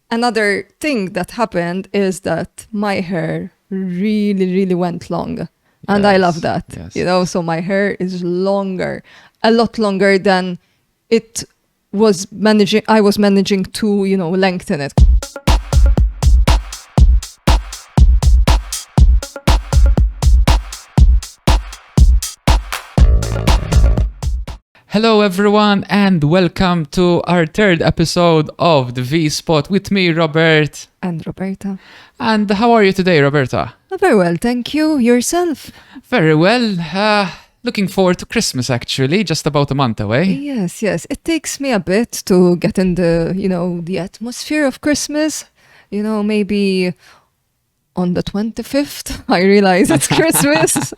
another thing that happened is that my hair really, really went long. And I love that, yes. so my hair is longer, a lot longer than it was I was managing to, lengthen it. Hello everyone and welcome to our third episode of the V-Spot with me, Robert. And Roberta. And how are you today, Roberta? Very well, thank you. Yourself? Very well. Looking forward to Christmas, actually, just about a month away. Yes. It takes me a bit to get in the atmosphere of Christmas. Maybe on the 25th, I realize it's Christmas.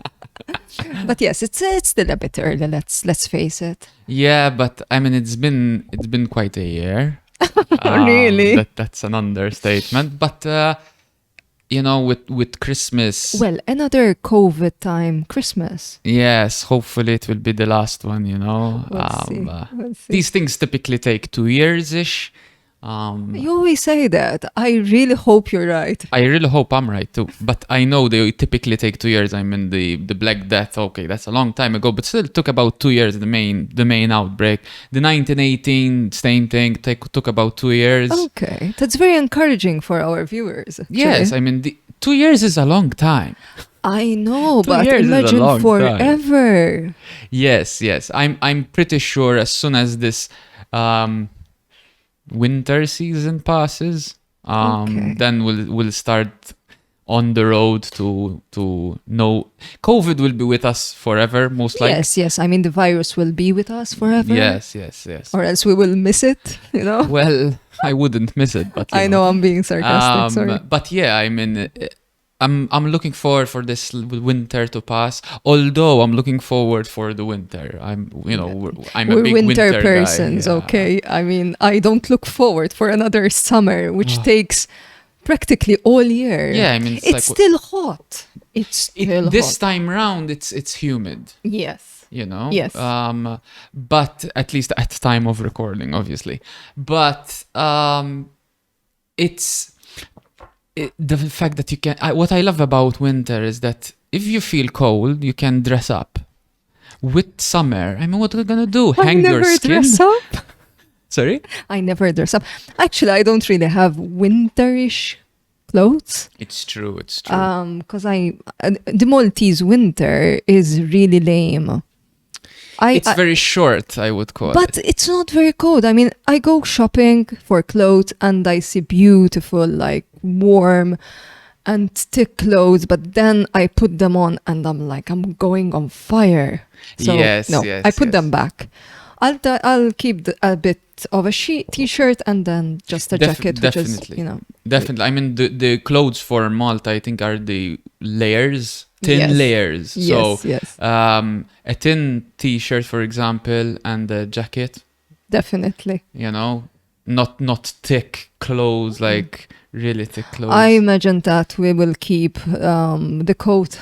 But yes, it's still a bit early. Let's face it. Yeah, but I mean, it's been quite a year. Really? That's an understatement. But with Christmas. Well, another COVID time Christmas. Yes, hopefully it will be the last one. We'll see. These things typically take 2 years-ish. You always say that. I really hope you're right. I really hope I'm right too, but I know they typically take 2 years. I mean, the Black Death, okay, that's a long time ago, but still took about 2 years. The main outbreak, the 1918 same thing, took about 2 years. Okay, that's very encouraging for our viewers. Actually. Yes, I mean, 2 years is a long time. I know, 2 but years is a imagine long forever. Time. Yes. I'm pretty sure as soon as this winter season passes, then we'll start on the road to know COVID will be with us forever, most likely. Yes. I mean, the virus will be with us forever. Yes. Or else we will miss it, Well, I wouldn't miss it, but I know I'm being sarcastic. Sorry. But yeah, I mean, I'm looking forward for this winter to pass. Although I'm looking forward for the winter. I'm We're a big winter guy, persons, yeah. okay? I mean, I don't look forward for another summer, which takes practically all year. Yeah, I mean, it's still hot. It's still this hot. time round, it's humid. Yes. Yes. But at least at the time of recording, obviously. But it's the fact that you can. What I love about winter is that if you feel cold, you can dress up. With summer, I mean, what are you gonna do? Hang your skin? I never dress up. Sorry? I never dress up. Actually, I don't really have winterish clothes. It's true. Because the Maltese winter is really lame. It's very short, I would call it. But it's not very cold. I mean, I go shopping for clothes and I see beautiful, like warm and thick clothes, but then I put them on and I'm like, I'm going on fire. So I put them back. I'll keep a bit of a t-shirt and then just a jacket, which is, Definitely. I mean, the clothes for Malta, I think, are the layers. Thin layers. Yes. A thin t-shirt, for example, and a jacket. Definitely. Not thick clothes, like really thick clothes. I imagine that we will keep the coat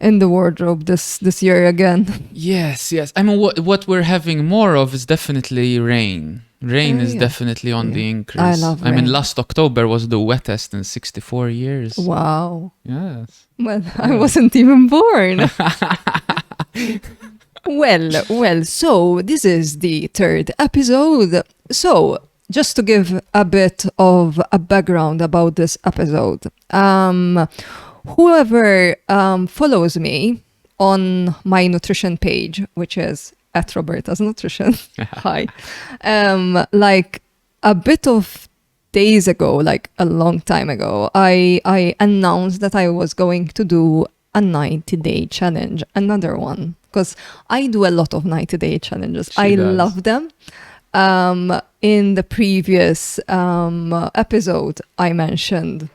in the wardrobe this year again. Yes. I mean, what we're having more of is definitely rain. Rain is definitely on the increase. I love rain. I mean, last October was the wettest in 64 years. Wow. Yes. Well, I wasn't even born. Well, so this is the third episode. So, just to give a bit of a background about this episode. Whoever follows me on my nutrition page, which is at Roberta's Nutrition. Hi. Like a bit of days ago, like a long time ago, I announced that I was going to do a 90-day challenge, another one, because I do a lot of 90-day challenges. I love them. In the previous episode, I mentioned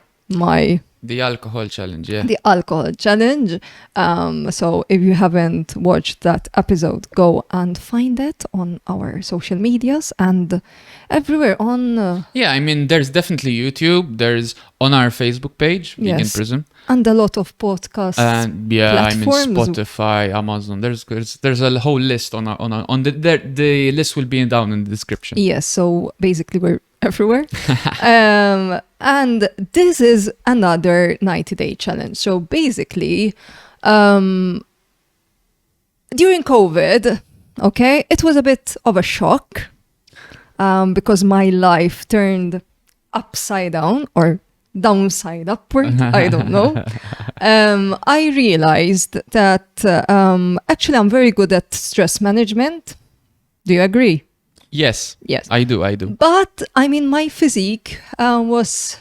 the alcohol challenge, yeah. The alcohol challenge. So if you haven't watched that episode, go and find it on our social medias and everywhere on... Yeah, I mean, there's definitely YouTube. There's on our Facebook page, Vegan Prism. And a lot of podcasts. And platforms. I mean, Spotify, Amazon. There's a whole list on the list will be down in the description. Yes, so basically we're everywhere. And this is another 90-day challenge. So basically, during COVID, okay, it was a bit of a shock because my life turned upside down or downside upward. I don't know. I realized that actually I'm very good at stress management. Do you agree? Yes. Yes. I do. But I mean, my physique was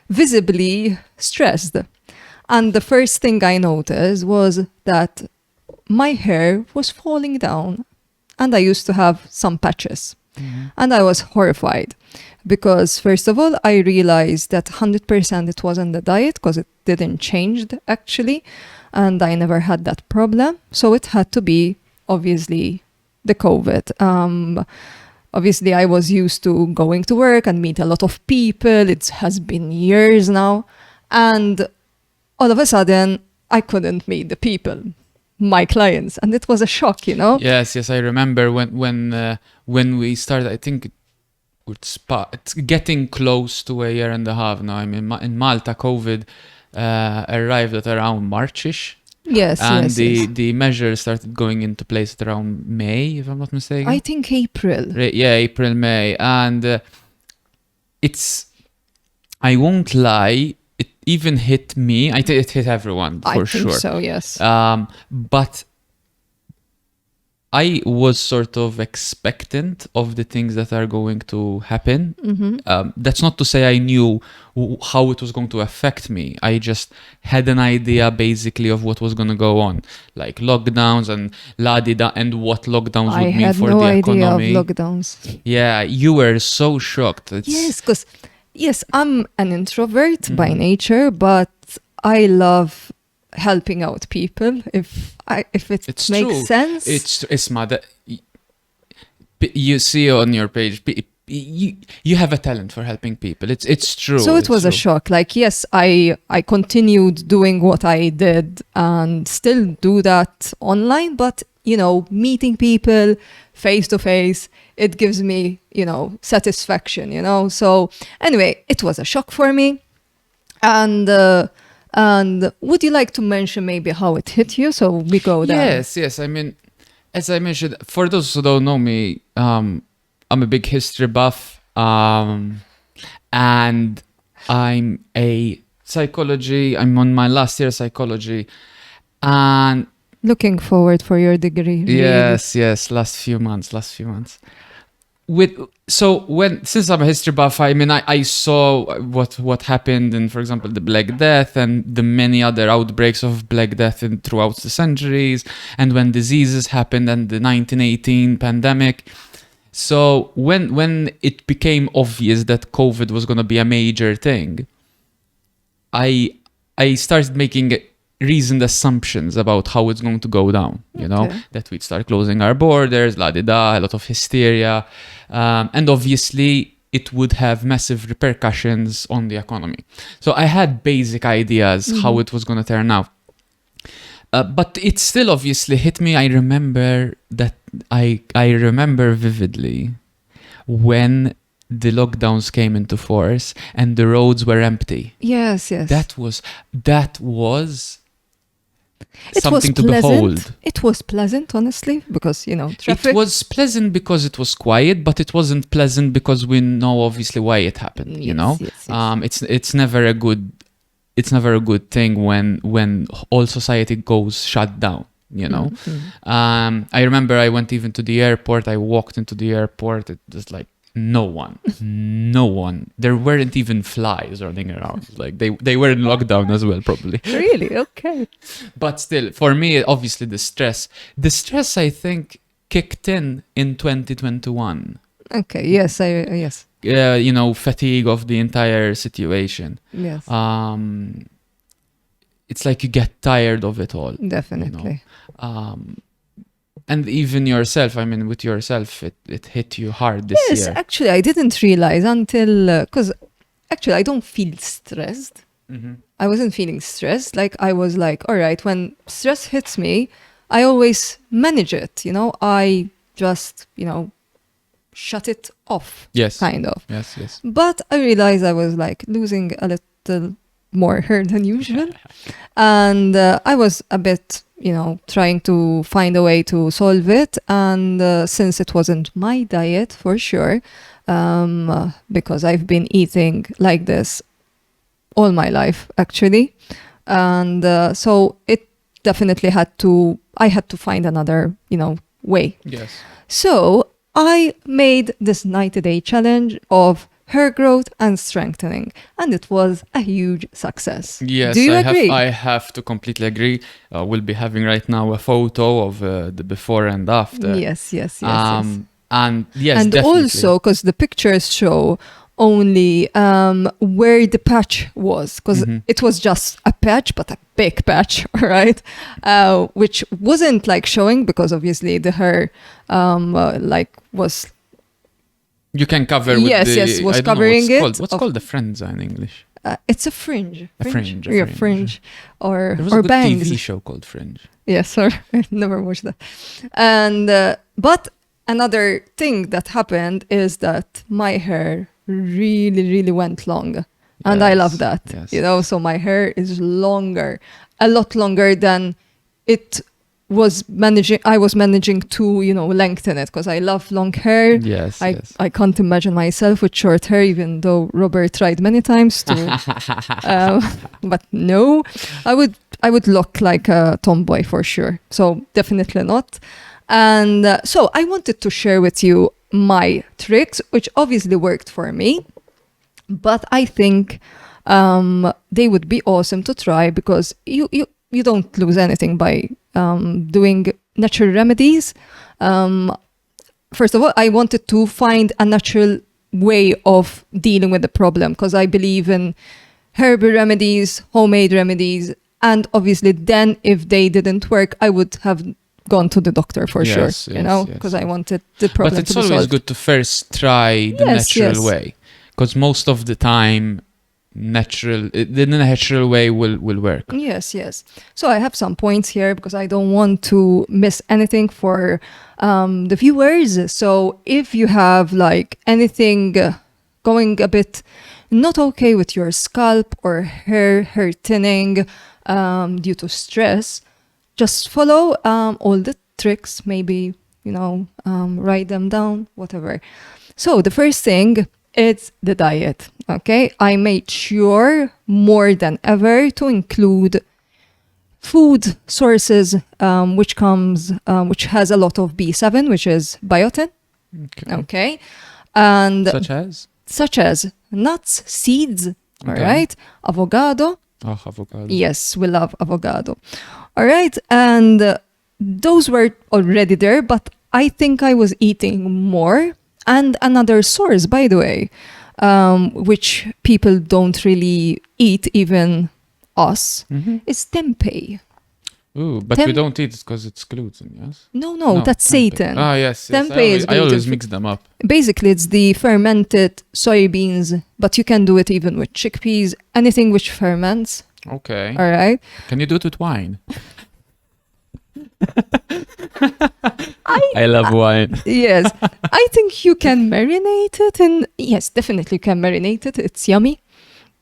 visibly stressed. And the first thing I noticed was that my hair was falling down and I used to have some patches. And I was horrified because, first of all, I realized that 100% it wasn't the diet because it didn't change actually. And I never had that problem. So it had to be, obviously, the COVID. Obviously, I was used to going to work and meet a lot of people. It has been years now. And all of a sudden, I couldn't meet the people, my clients. And it was a shock, you know? Yes. I remember when we started, I think it's getting close to a year and a half now. I mean, in Malta, COVID arrived at around Marchish. Yes, and yes. the measures started going into place at around May, if I'm not mistaken. I think April. Yeah, April, May. And I won't lie, it even hit me. I think it hit everyone, for sure. I think so, yes. But I was sort of expectant of the things that are going to happen. That's not to say I knew how it was going to affect me. I just had an idea basically of what was going to go on, like lockdowns and la-di-da, and what lockdowns would mean for the economy. I had no idea of lockdowns. Yeah, you were so shocked. Yes, because I'm an introvert by nature, but I love helping out people if it it's makes true. sense. It's mad. You see on your page, you have a talent for helping people. It's true. So it was a shock. Like, yes, I continued doing what I did and still do that online, but meeting people face to face, it gives me satisfaction. So anyway, it was a shock for me, and would you like to mention maybe how it hit you? So we go there. Yes. I mean, as I mentioned, for those who don't know me, I'm a big history buff, and I'm I'm on my last year of psychology, and looking forward for your degree. Really. Yes. Last few months. Since I'm a history buff, I mean, I saw what happened in, for example, the Black Death and the many other outbreaks of Black Death throughout the centuries, and when diseases happened and the 1918 pandemic. So when it became obvious that COVID was going to be a major thing, I started making reasoned assumptions about how it's going to go down, that we'd start closing our borders, la-di-da, a lot of hysteria. And obviously, it would have massive repercussions on the economy. So I had basic ideas how it was going to turn out. But it still obviously hit me. I remember that I remember vividly when the lockdowns came into force and the roads were empty. Yes. That was something to behold. It was pleasant, honestly, because, traffic. It was pleasant because it was quiet, but it wasn't pleasant because we know obviously why it happened, Yes. It's never a good thing when all society goes shut down, I remember I went even to the airport. I walked into the airport. It was like no one. There weren't even flies running around. Like they were in lockdown as well, probably. Really? Okay. But still, for me, obviously the stress I think kicked in 2021. Okay. Yes. Yes. Fatigue of the entire situation. Yes. It's like you get tired of it all. Definitely. And even yourself, I mean, with yourself, it hit you hard this year. Yes, actually, I didn't realize until, because actually I don't feel stressed. I wasn't feeling stressed. Like, I was like, all right, when stress hits me, I always manage it, I just, shut it off. Yes. Kind of. Yes, yes. But I realized I was like losing a little more hair than usual. And I was a bit, trying to find a way to solve it. And since it wasn't my diet for sure, because I've been eating like this all my life, actually. And so it definitely I had to find another, way. Yes. So I made this 90-day challenge of hair growth and strengthening, and it was a huge success. Yes, Do you agree? I have to completely agree. We'll be having right now a photo of the before and after. Yes. And yes, and definitely. also because the pictures show only where the patch was, because it was just a patch, but a big patch, right? Which wasn't like showing because obviously the hair was. You can cover with was I don't know covering what's it. What's called the fringe in English? It's a fringe. A fringe. Yeah, fringe. Or There was a good bangs. TV show called Fringe. Yes, I never watched that. And but another thing that happened is that my hair really, really went long. And I love that. Yes. So my hair is longer, a lot longer than it was I was managing to, lengthen it, because I love long hair. Yes, I can't imagine myself with short hair, even though Robert tried many times to. But no, I would look like a tomboy for sure. So definitely not. And so I wanted to share with you my tricks, which obviously worked for me. But I think they would be awesome to try, because you don't lose anything by doing natural remedies. First of all, I wanted to find a natural way of dealing with the problem, because I believe in herbal remedies, homemade remedies, and obviously then if they didn't work, I would have gone to the doctor for sure, because I wanted the problem to be solved. But it's always good to first try the natural way, because most of the time the natural way will work. Yes. So I have some points here because I don't want to miss anything for the viewers. So if you have like anything going a bit not okay with your scalp or hair thinning due to stress, just follow all the tricks, maybe, write them down, whatever. So the first thing, it's the diet. Okay, I made sure more than ever to include food sources which has a lot of B7, which is biotin. Okay, and such as nuts, seeds. All right, avocado. Oh, avocado. Yes, we love avocado. All right, and those were already there, but I think I was eating more. And another source, by the way, which people don't really eat, even us, is tempeh. Ooh, but we don't eat it because it's gluten, yes? No, that's Satan. Ah, yes. Tempeh is gluten. I always mix them up. Basically, it's the fermented soybeans, but you can do it even with chickpeas, anything which ferments. Okay. All right. Can you do it with wine? I love wine. Yes. I think you can marinate it yes, definitely you can marinate it. It's yummy.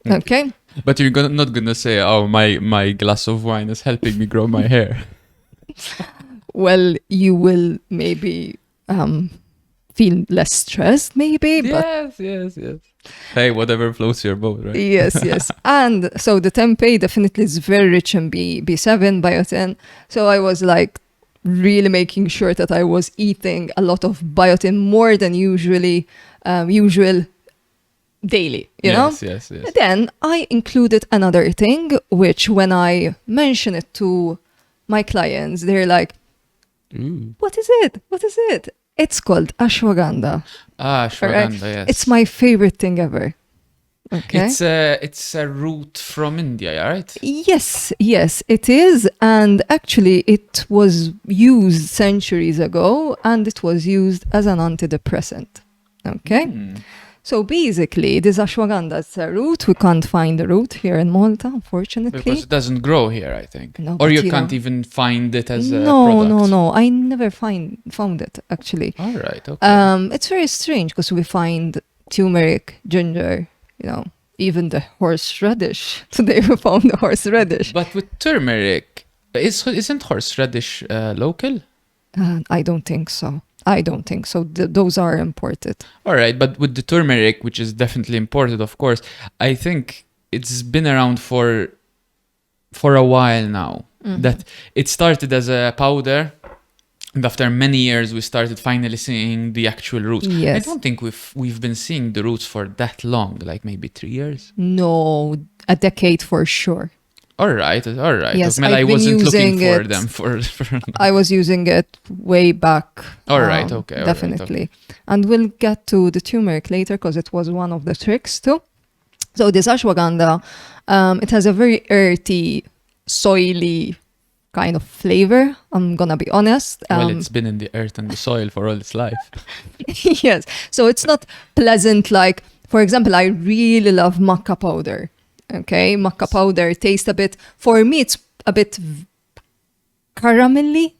Okay. But you're not gonna say, oh, my glass of wine is helping me grow my hair. Well, you will maybe feel less stressed, maybe. Yes. Hey, whatever floats your boat, right? Yes. And so the tempeh definitely is very rich in B7, biotin. So I was like really making sure that I was eating a lot of biotin, more than usual daily, you know? Yes. Then I included another thing, which when I mention it to my clients, they're like, ooh. What is it? It's called ashwagandha. Ashwagandha, right? yes. It's my favorite thing ever. Okay. It's a root from India, right? Yes, it is. And actually, it was used centuries ago, and it was used as an antidepressant. Okay. So basically, this ashwagandha is a root. We can't find the root here in Malta, unfortunately. Because it doesn't grow here, I think. No, Or but you you can't know- even find it as a No, product. I never found it actually. All right, okay. It's very strange because we find turmeric, ginger, even the horseradish. Today we found the horseradish. But with turmeric, isn't horseradish local? I don't think so. Those are imported. All right, but with the turmeric, which is definitely imported, of course, I think it's been around for a while now. Mm-hmm. That it started as a powder, and after many years, we started finally seeing the actual roots. Yes. I don't think we've been seeing the roots for that long, like maybe 3 years. No, a decade for sure. All right. Yes, Well, I I've been wasn't looking using for it. them for I was using it way back. All right, okay, all right, definitely. And we'll get to the turmeric later because it was one of the tricks too. So this ashwagandha, it has a very earthy, soily kind of flavor. I'm gonna be honest. well, it's been in the earth and the soil for all its life. Yes. So it's not pleasant. Like, for example, I really love maca powder. Okay, maca powder tastes for me, it's a bit caramelly.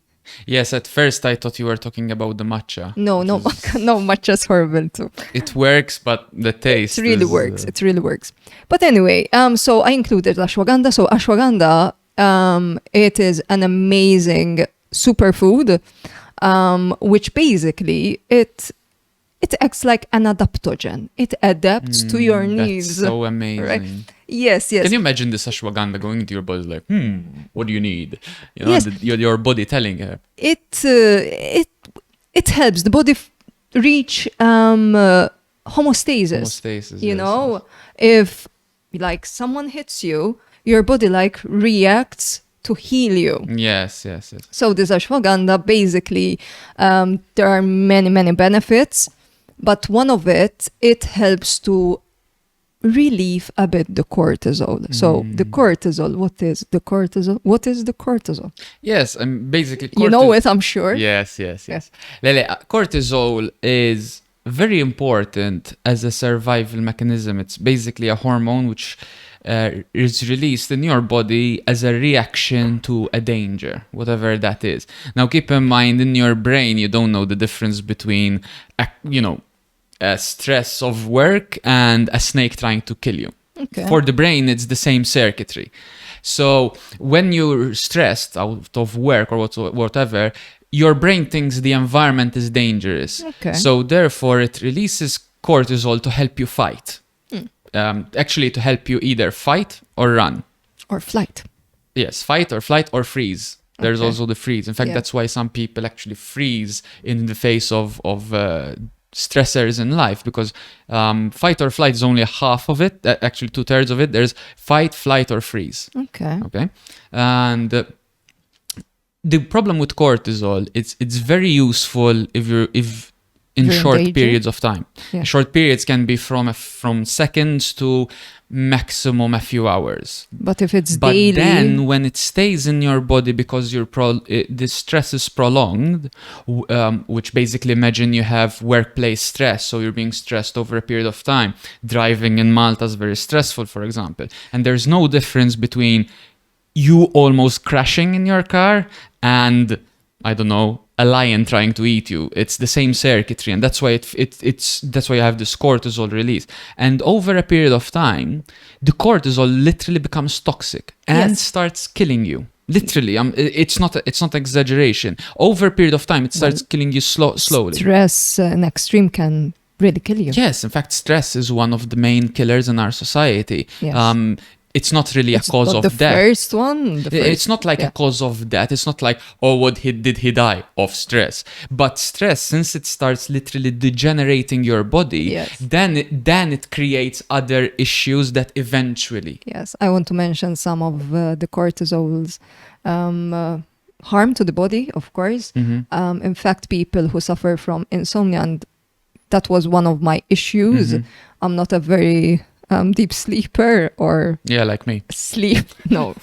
Yes, at first I thought you were talking about the matcha. No, matcha's horrible too. It works, but the taste It really works. But anyway, so I included ashwagandha. So ashwagandha, it is an amazing superfood, which basically it acts like an adaptogen. It adapts to your needs. That's so amazing. Right? Yes. Can you imagine this ashwagandha going into your body like, what do you need? Yes. Your body telling her. It helps the body reach homeostasis. Homeostasis, You yes, know, if like someone hits you, your body like reacts to heal you. Yes. So this ashwagandha, basically, there are many benefits, but one of it helps to relieve a bit the cortisol. So the cortisol, what is the cortisol? What is the cortisol? Yes, and basically You know it, I'm sure. Yes. Lele, cortisol is very important as a survival mechanism. It's basically a hormone which is released in your body as a reaction to a danger, whatever that is. Now, keep in mind, in your brain, you don't know the difference between, stress of work and a snake trying to kill you. Okay. For the brain, it's the same circuitry. So when you're stressed out of work or whatever, your brain thinks the environment is dangerous. Okay. So therefore, it releases cortisol to help you fight. Actually, to help you either fight or run. Or flight. Yes, fight or flight or freeze. There's Okay. also the freeze. In fact, Yeah. that's why some people actually freeze in the face of stressors in life, because fight or flight is only half of it. Actually, 2/3 of it. There's fight, flight, or freeze. Okay. Okay, and the problem with cortisol, it's very useful if in During short danger? periods of time. Yeah. Short periods can be from seconds to maximum a few hours. But if it's But daily, then when it stays in your body because the stress is prolonged, which basically imagine you have workplace stress, so you're being stressed over a period of time. Driving in Malta is very stressful, for example. And there's no difference between you almost crashing in your car and, I don't know, a lion trying to eat you. It's the same circuitry, and that's why that's why you have this cortisol release. And over a period of time, the cortisol literally becomes toxic and Yes. starts killing you. Literally, it's not exaggeration. Over a period of time, it starts killing you slowly. stress in extreme can really kill you. Yes, in fact, stress is one of the main killers in our society. Yes. It's not really It's a cause not of the death. first one. It's not like a cause of death. It's not like, did he die of stress? But stress, since it starts literally degenerating your body, Yes. then it creates other issues that eventually. Yes, I want to mention some of the cortisol's harm to the body, of course. Mm-hmm. In fact, people who suffer from insomnia, and that was one of my issues. Mhm. I'm not a very deep sleeper or Yeah, like me. sleep. No,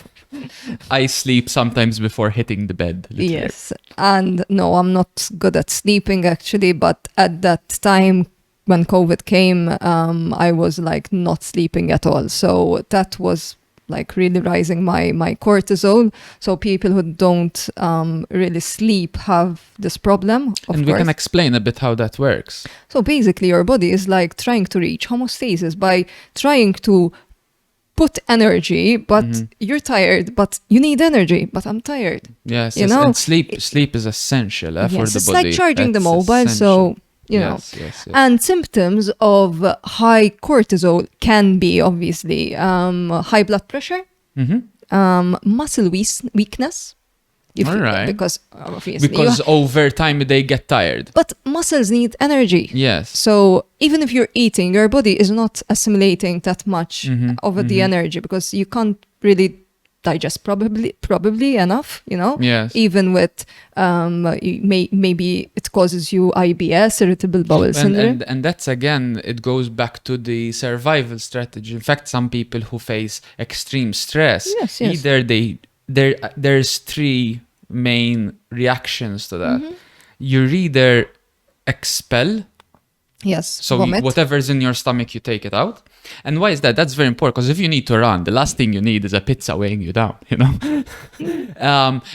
I sleep sometimes before hitting the bed. Literally. yes. And no, I'm not good at sleeping actually, but at that time, when COVID came, I was like not sleeping at all. So that was like really rising my cortisol. So people who don't really sleep have this problem, of And we course. can explain a bit how that works. So basically your body is like trying to reach homeostasis by trying to put energy, but you're tired, but you need energy, but I'm tired. Yes, You yes. know? And sleep is essential for Yes, the it's body. like charging the That's mobile, essential. so, you know. Yes, yes, yes. And symptoms of high cortisol can be obviously high blood pressure, muscle weakness. All right. Because obviously. Because over time they get tired. But muscles need energy. Yes. So even if you're eating, your body is not assimilating that much of the energy because you can't really digest probably enough, you know? Yes. Even with maybe it causes you IBS, irritable bowel syndrome. And that's again, it goes back to the survival strategy. In fact, some people who face extreme stress, Yes, yes. either there's three main reactions to that. You either expel, Yes, so vomit. whatever's in your stomach, you take it out. And why is that? That's very important because if you need to run, the last thing you need is a pizza weighing you down, you know?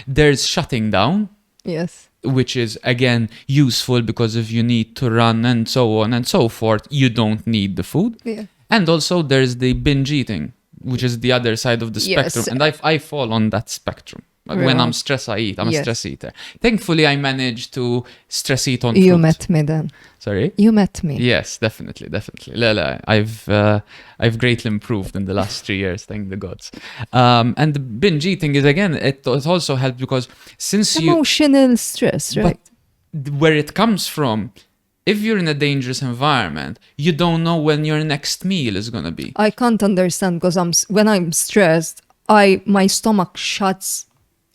There's shutting down, Yes. which is again useful because if you need to run and so on and so forth, you don't need the food. Yeah. And also there's the binge eating, which is the other side of the Yes. spectrum. And I fall on that spectrum. Like when Right. I'm stressed, I eat. I'm a Yes. stress eater. Thankfully, I managed to stress eat on You fruit. met me then. Sorry? You met me. Yes, definitely. Lala, I've greatly improved in the last 3 years, thank the gods. And the binge eating is again, it also helps because since Emotional stress, right? but where it comes from, if you're in a dangerous environment, you don't know when your next meal is gonna be. I can't understand because when I'm stressed, my stomach shuts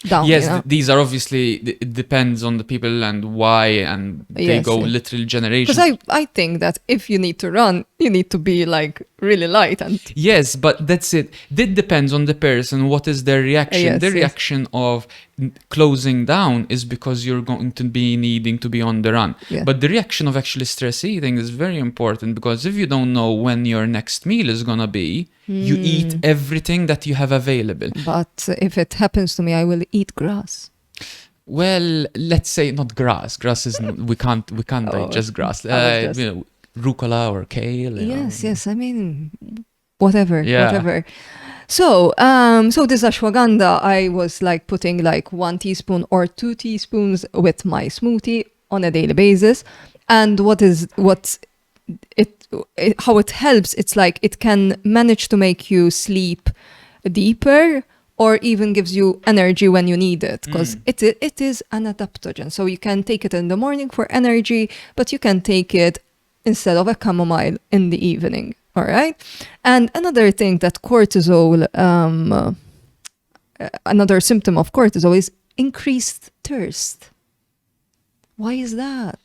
down. Yes, you know? these are obviously, it depends on the people and why, and they Yes, go yes. literal generations. Because I think that if you need to run, you need to be like really light and Yes, but that's it. That depends on the person. What is their reaction? Yes, the yes. reaction of closing down is because you're going to be needing to be on the run. Yeah. But the reaction of actually stress eating is very important because if you don't know when your next meal is going to be, you eat everything that you have available. But if it happens to me, I will eat grass. Well, let's say not grass. Grass is we can't digest grass. I was just- You know, rucola or kale. you know. Yes. I mean, whatever. Yeah. So, so this ashwagandha, I was like putting like 1 teaspoon or 2 teaspoons with my smoothie on a daily basis. And how it helps, it's like it can manage to make you sleep deeper or even gives you energy when you need it because it is an adaptogen. So you can take it in the morning for energy, but you can take it instead of a chamomile in the evening. All right. And another thing that cortisol, another symptom of cortisol is increased thirst. Why is that?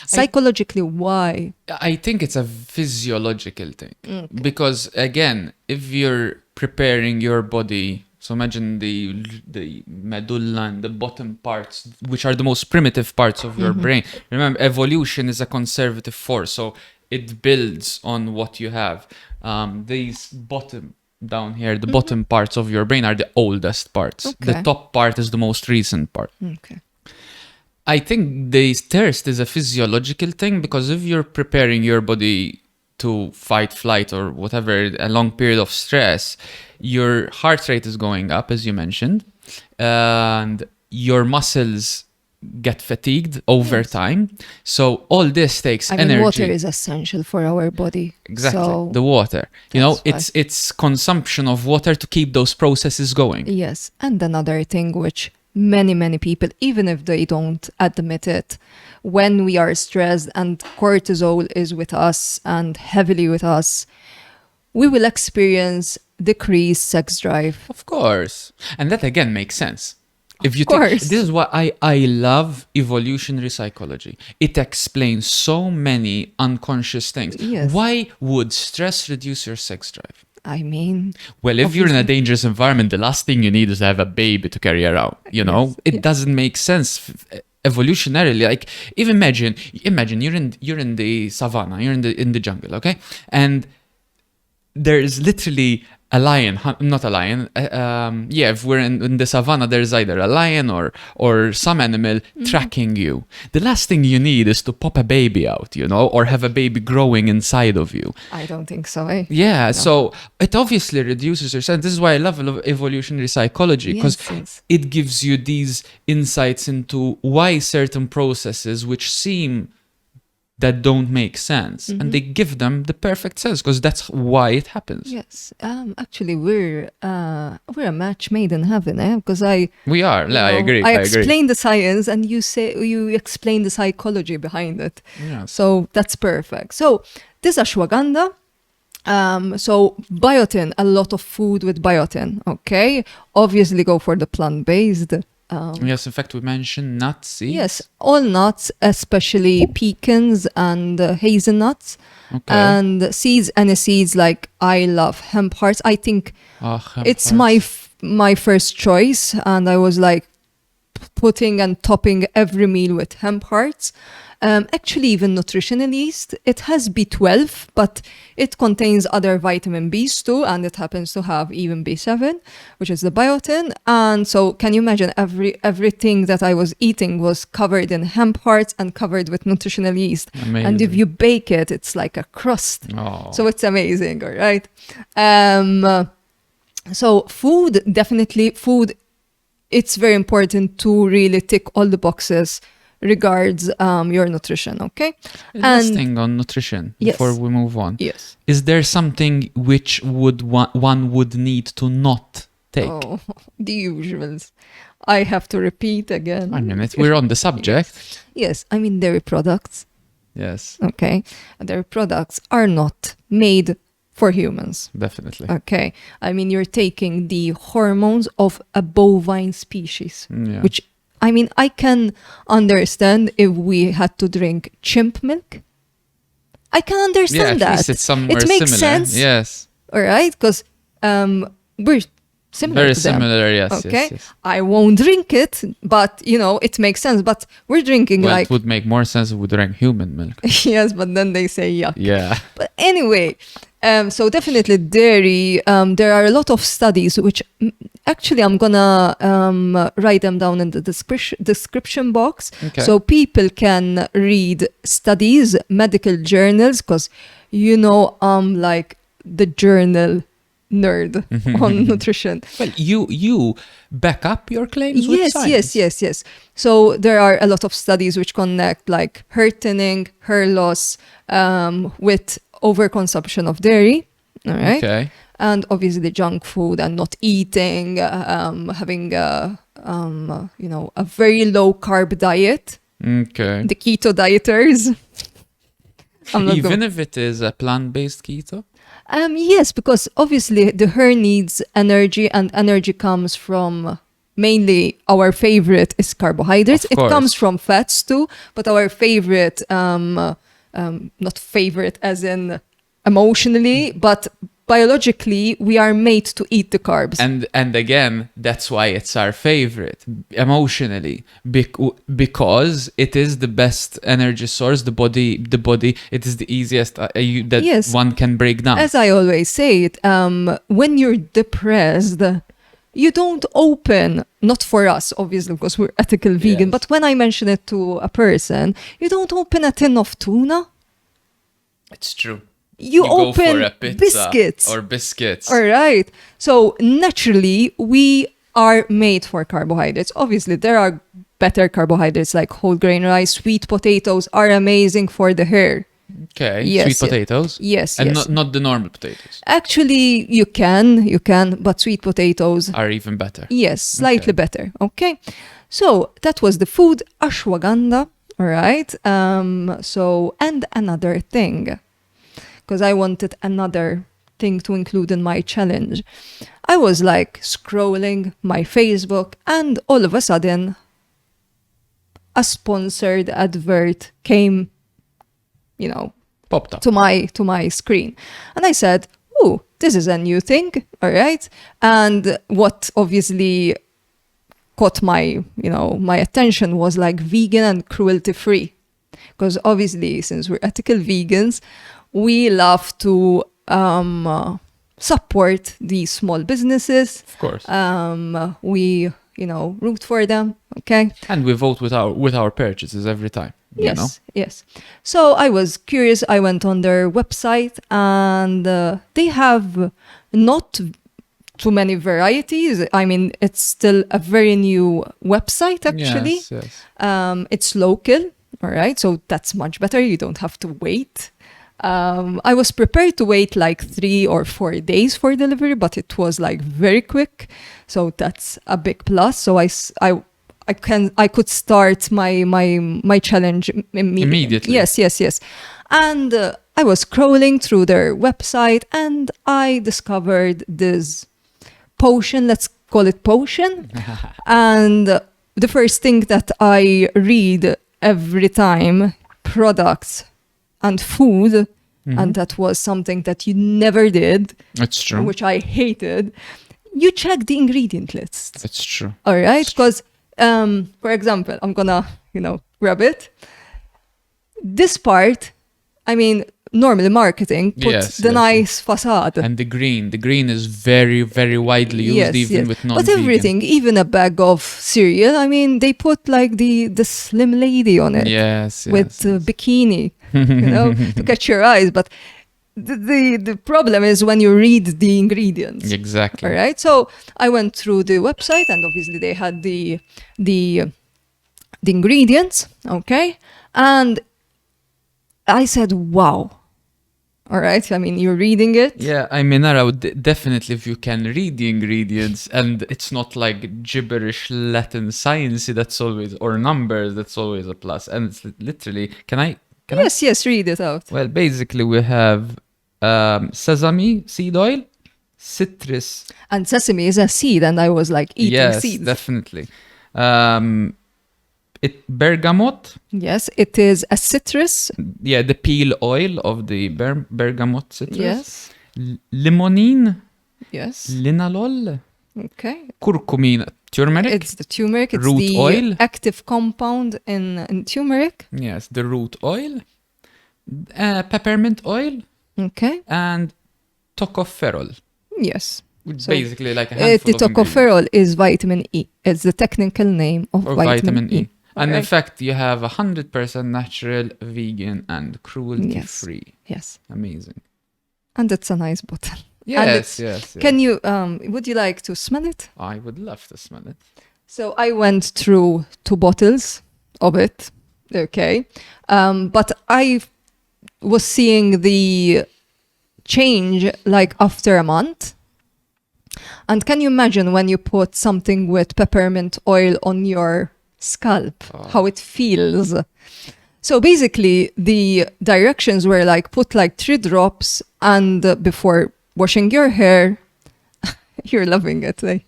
Psychologically, why? I think it's a physiological thing because again, if you're preparing your body, so imagine the medulla and the bottom parts, which are the most primitive parts of your brain. Remember, evolution is a conservative force, so it builds on what you have. These bottom down here, the bottom parts of your brain are the oldest parts. Okay. The top part is the most recent part. Okay. I think the thirst is a physiological thing because if you're preparing your body to fight, flight, or whatever, a long period of stress, your heart rate is going up, as you mentioned, and your muscles get fatigued over time. So all this takes I mean, energy. water is essential for our body. Exactly, So, the water. You know, that's it's consumption of water to keep those processes going. yes. And another thing which many people, even if they don't admit it, when we are stressed and cortisol is with us and heavily with us, we will experience decreased sex drive. Of course. And that again makes sense. If you course. think, this is why I love evolutionary psychology. It explains so many unconscious things. Yes. Why would stress reduce your sex drive? I mean, Well, if you're in a dangerous environment, the last thing you need is to have a baby to carry around. You know, Yes. it doesn't make sense evolutionarily, like, even imagine you're in the savannah, you're in the jungle, okay, and there is literally a lion, not a lion. If we're in the savannah, there's either a lion or some animal tracking you. The last thing you need is to pop a baby out, or have a baby growing inside of you. I don't think so, eh? Yeah, no. So it obviously reduces your sense. This is why I love evolutionary psychology, because it gives you these insights into why certain processes which seem that don't make sense, and they give them the perfect sense, because that's why it happens. Yes, actually, we're a match made in heaven, eh? Because we are. I agree. I explain the science, and you explain the psychology behind it. Yes. So that's perfect. So this ashwagandha. So biotin, a lot of food with biotin. Okay, obviously go for the plant-based. Yes, in fact, we mentioned nuts, seeds. Yes, all nuts, especially pecans and hazelnuts. Okay. And seeds, any seeds, like I love hemp hearts. I think it's my first choice. And I was like putting and topping every meal with hemp hearts. Actually, even nutritionalist, it has B12, but it contains other vitamin Bs too, and it happens to have even B7, which is the biotin. And so, can you imagine everything that I was eating was covered in hemp hearts and covered with nutritional yeast. Amazing. And if you bake it, it's like a crust. Oh. So it's amazing, all right? So food, definitely food. It's very important to really tick all the boxes regards your nutrition, okay? Last thing on nutrition before we move on. Yes. Is there something which one would need to not take? Oh, the usuals. I have to repeat again. I mean, we're on the subject. Yes, I mean dairy products. Yes. Okay. Dairy products are not made for humans. Definitely. Okay. I mean, you're taking the hormones of a bovine species, which I mean, I can understand if we had to drink chimp milk. I can understand that. At least it's somewhere it makes similar. sense. Yes. All right, because we're similar Very to them. similar, yes. Okay. Yes. I won't drink it, but, it makes sense. But we're drinking it would make more sense if we drank human milk. Yes, but then they say yuck. Yeah. But anyway, so definitely dairy, there are a lot of studies which actually I'm gonna write them down in the description box. Okay. So people can read studies, medical journals, because I'm like the journal nerd on nutrition. Well, you back up your claims with science. Yes. So there are a lot of studies which connect like hair thinning, hair loss with overconsumption of dairy, all right? Okay. And obviously junk food and not eating, having a very low carb diet. Okay. The keto dieters. Even if it is a plant-based keto? Yes, because obviously the hair needs energy, and energy comes from mainly our favorite is carbohydrates. It comes from fats too, but our favorite, not favorite as in emotionally, but biologically, we are made to eat the carbs. And again, that's why it's our favorite emotionally, because it is the best energy source. The body, it is the easiest one can break down. As I always say it, when you're depressed, you don't open, not for us, obviously, because we're ethical vegan, but when I mention it to a person, you don't open a tin of tuna. It's true. You open go for a pizza biscuits. Or biscuits. All right. So naturally, we are made for carbohydrates. Obviously, there are better carbohydrates like whole grain rice. Sweet potatoes are amazing for the hair. Okay. Yes, sweet potatoes. Yes. And not the normal potatoes. Actually, you can, but sweet potatoes are even better. Yes, slightly better. Okay. So that was the food, ashwagandha. All right. So, and another thing, because I wanted another thing to include in my challenge. I was like scrolling my Facebook, and all of a sudden a sponsored advert came, popped up to my screen. And I said, "Oh, this is a new thing." All right. And what obviously caught my attention was like vegan and cruelty free, because obviously since we're ethical vegans, we love to support these small businesses. Of course. We root for them. Okay. And we vote with our purchases every time. Yes. So I was curious. I went on their website, and they have not too many varieties. I mean, it's still a very new website, actually. Yes. It's local, all right? So that's much better. You don't have to wait. I was prepared to wait like 3 or 4 days for delivery, but it was like very quick. So that's a big plus. So I could start my challenge immediately. Yes. And I was scrolling through their website, and I discovered this potion. Let's call it potion. And the first thing that I read every time, products and food, and that was something that you never did. That's true. Which I hated. You check the ingredient list. That's true. All right, because for example, I'm gonna grab it. This part, I mean, normally marketing puts the nice facade. And the green is very, very widely used, even with non-vegan. But everything, even a bag of cereal, I mean, they put like the slim lady on it. With bikini, to catch your eyes. But the problem is when you read the ingredients. Exactly. All right. So I went through the website, and obviously they had the ingredients. Okay. And I said, wow. All right. I mean, you're reading it. Yeah. I mean, I would definitely, if you can read the ingredients and it's not like gibberish Latin sciencey, that's always, or numbers, that's always a plus. And it's literally, can I? Yes, read it out. Well, basically we have sesame seed oil, citrus. And sesame is a seed, and I was like eating seeds. Yes, definitely. Bergamot. Yes, it is a citrus. Yeah, the peel oil of the bergamot citrus. Yes. Limonene. Yes. Linalol. Okay. Curcumin. Turmeric. It's the turmeric. It's root the oil. active compound in turmeric. Yes, the root oil. Peppermint oil. Okay. And tocopherol. Yes. Which basically like a handful the of tocopherol is vitamin E. It's the technical name of vitamin E. And in fact, you have 100% natural, vegan, and cruelty-free. Yes. Amazing. And it's a nice bottle. Yes. Can you, would you like to smell it? I would love to smell it. So I went through 2 bottles of it. Okay. But I was seeing the change like after a month. And can you imagine when you put something with peppermint oil on your scalp, how it feels? So basically the directions were like put like 3 drops, and before washing your hair. You're loving it. I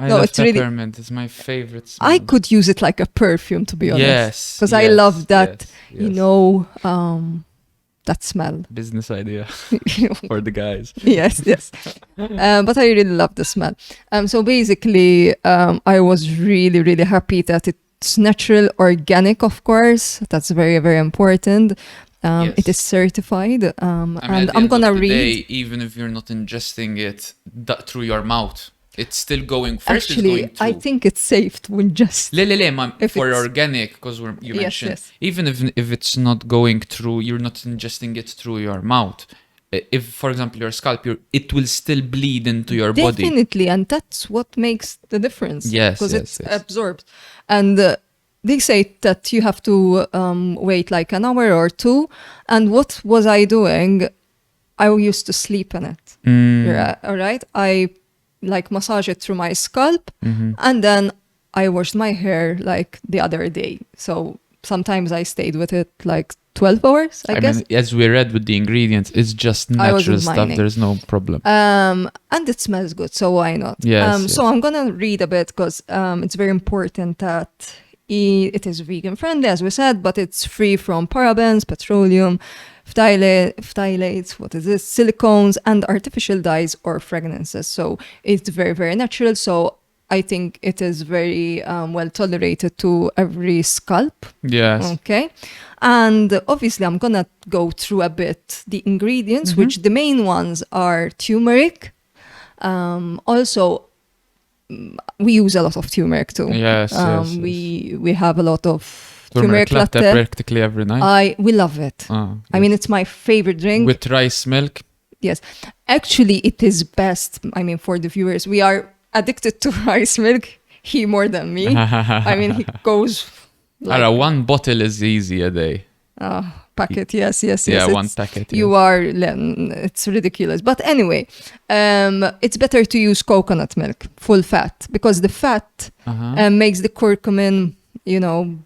love peppermint. It's my favorite smell. I could use it like a perfume, to be honest. Yes. Because I love that, that smell. Business idea for the guys. Yes. But I really love the smell. So basically, I was really, really happy that it's natural, organic, of course. That's very, very important. It is certified. And I'm going to read. Even if you're not ingesting it through your mouth, it's still going. First, actually, it's going I think it's safe to ingest. For organic, because you mentioned, even if it's not going through, you're not ingesting it through your mouth. If, for example, your scalp, it will still bleed into your body. Definitely, and that's what makes the difference. Yes, because it's absorbed. And they say that you have to wait like an hour or 2. And what was I doing? I used to sleep in it. Yeah, all right. I massage it through my scalp, and then I washed my hair like the other day. So sometimes I stayed with it like 12 hours, I guess. Mean, as we read with the ingredients, it's just natural stuff. There's no problem. And it smells good, so why not? Yes. So I'm gonna read a bit, because it's very important that it is vegan friendly, as we said, but it's free from parabens, petroleum, phthalates, silicones, and artificial dyes or fragrances. So it's very, very natural. So I think it is very well tolerated to every scalp. Yes. Okay. And obviously, I'm going to go through a bit the ingredients, which the main ones are turmeric. Also, we use a lot of turmeric too. Yes, yes. We have a lot of Turmeric turmeric latte latte. practically every night. We love it. Oh, I mean, it's my favorite drink. with rice milk. Yes. Actually, it is best. I mean, for the viewers, we are addicted to rice milk. He more than me. I mean, he goes like One bottle is easy a day. packet. Yes. Yeah, one packet. You yes. are. It's ridiculous. But anyway, it's better to use coconut milk, full fat, because the fat makes the curcumin,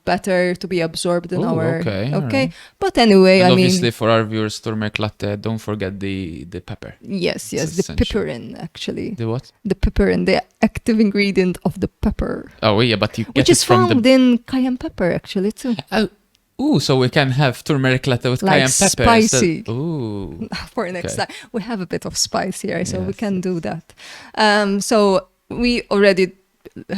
better to be absorbed in our. Okay. Okay. But anyway, And I mean. obviously for our viewers, turmeric latte, don't forget the pepper. Yes, It's the essential. piperin, actually. The what? The piperin, the active ingredient of the pepper. Oh yeah, but you get Which it is from found the. in cayenne pepper, actually, too. So we can have turmeric latte with Like cayenne pepper. spicy. Ooh. For next Okay. time. We have a bit of spice here, so we Yes, can do that. So we already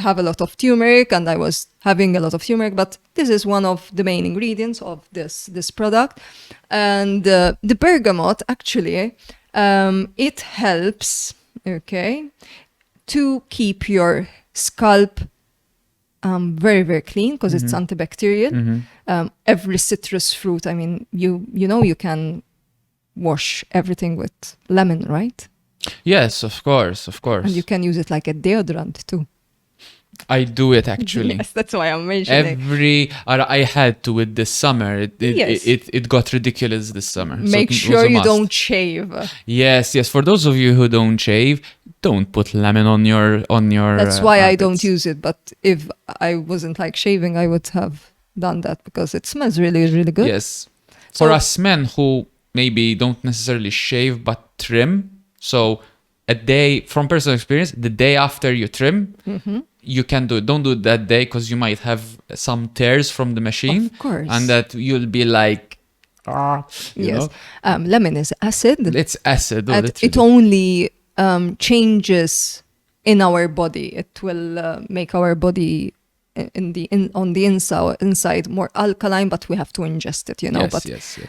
have a lot of turmeric, and I was having a lot of turmeric, but this is one of the main ingredients of this product. And the bergamot, actually, it helps, to keep your scalp very, very clean, because it's antibacterial. Every citrus fruit, I mean, you can wash everything with lemon, right? Yes, of course. And you can use it like a deodorant too. I do it actually. Yes, that's why I'm mentioning. I had to with this summer. Yes. It got ridiculous this summer. So Make it was sure a you must. don't shave. Yes. For those of you who don't shave, don't put lemon on your. That's why I don't armpits. use it. But if I wasn't like shaving, I would have done that, because it smells really, really good. Yes. So- For us men who maybe don't necessarily shave but trim, so a day from personal experience, the day after you trim, you can do it. Don't do it that day, because you might have some tears from the machine, Of course. and that you'll be like, you Yes. know? Lemon is acid. It's acid. And Literally. it only changes in our body. It will make our body on the inside more alkaline, but we have to ingest it, Yes, but yes.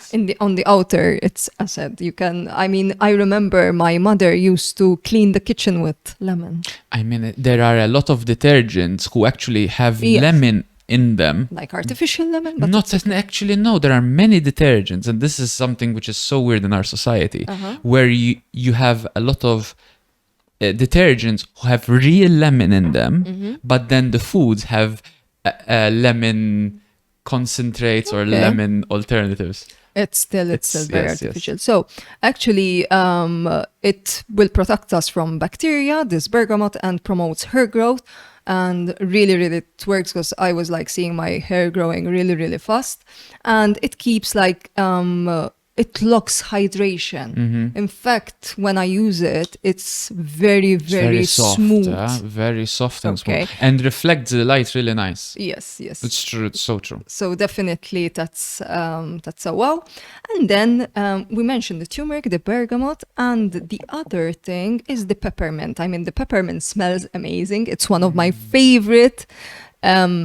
on the outer, it's acid. I remember my mother used to clean the kitchen with lemon, I mean, there are a lot of detergents who actually have Yes. lemon in them. like artificial lemon, but Not that actually, no, there are many detergents, and this is something which is so weird in our society, where you have a lot of detergents who have real lemon in them, but then the foods have lemon concentrates or Okay. lemon alternatives. it's still It's- very yes, yes. artificial. So actually, it will protect us from bacteria, this bergamot, and promotes hair growth. And really, really, it works, because I was like seeing my hair growing really, really fast. And it keeps like, it locks hydration. In fact, when I use it, it's very, It's very soft, smooth. very soft and Okay. smooth, and reflects the light really nice. Yes. It's true. It's so true. So definitely that's a wow. And then we mentioned the turmeric, the bergamot, and the other thing is the peppermint. I mean, the peppermint smells amazing. It's one of my favorite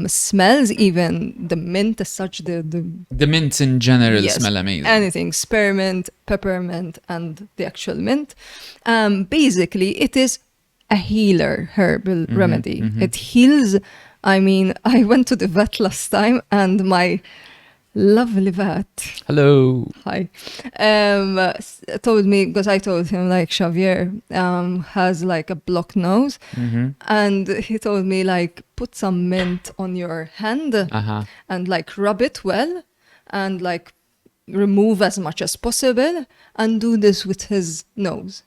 smells. Even the mint as such, The mints in general Yes. smell amazing. anything, spearmint, peppermint, and the actual mint. Basically, it is a healer herbal remedy. It heals. I mean, I went to the vet last time, and my lovely vet, Hello. hi, told me, because I told him like Xavier has like a blocked nose, and he told me like put some mint on your hand and like rub it well, and like remove as much as possible, and do this with his nose,